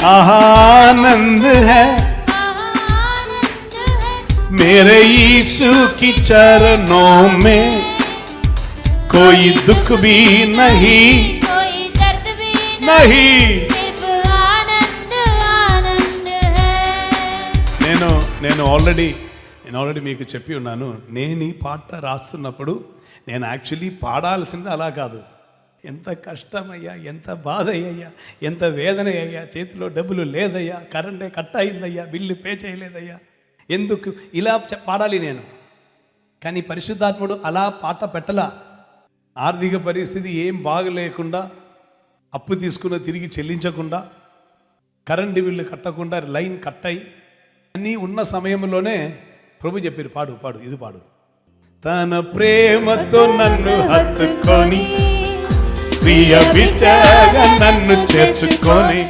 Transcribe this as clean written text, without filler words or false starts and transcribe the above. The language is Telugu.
आनंद है मेरे यीशु की चरणों में, कोई दुख भी नहीं, कोई दर्द भी नहीं, सिर्फ आनंद आनंद है। నేను ఆల్రెడీ మీకు చెప్పి ఉన్నాను. నేను ఈ పాట రాస్తున్నప్పుడు నేను యాక్చువల్లీ పాడాల్సింది అలా కాదు. ఎంత కష్టమయ్యా, ఎంత బాధ అయ్యా, ఎంత వేదన అయ్యా, చేతిలో డబ్బులు లేదయ్యా, కరెంటే కట్ అయిందయ్యా, బిల్లు పే చేయలేదయ్యా, ఎందుకు ఇలా పాడాలి నేను. కానీ పరిశుద్ధాత్ముడు అలా పాట పెట్టలా. ఆర్థిక పరిస్థితి ఏం బాగలేకుండా, అప్పు తీసుకున్న తిరిగి చెల్లించకుండా, కరెంటు బిల్లు కట్టకుండా, లైన్ కట్ అయి అన్నీ ఉన్న సమయంలోనే ప్రభు చెప్పారు, పాడు పాడు, ఇది పాడు. తన ప్రేమతో నన్ను హత్తుకొని, ప్రియ బిడ్డగా నన్ను చేర్చుకొని,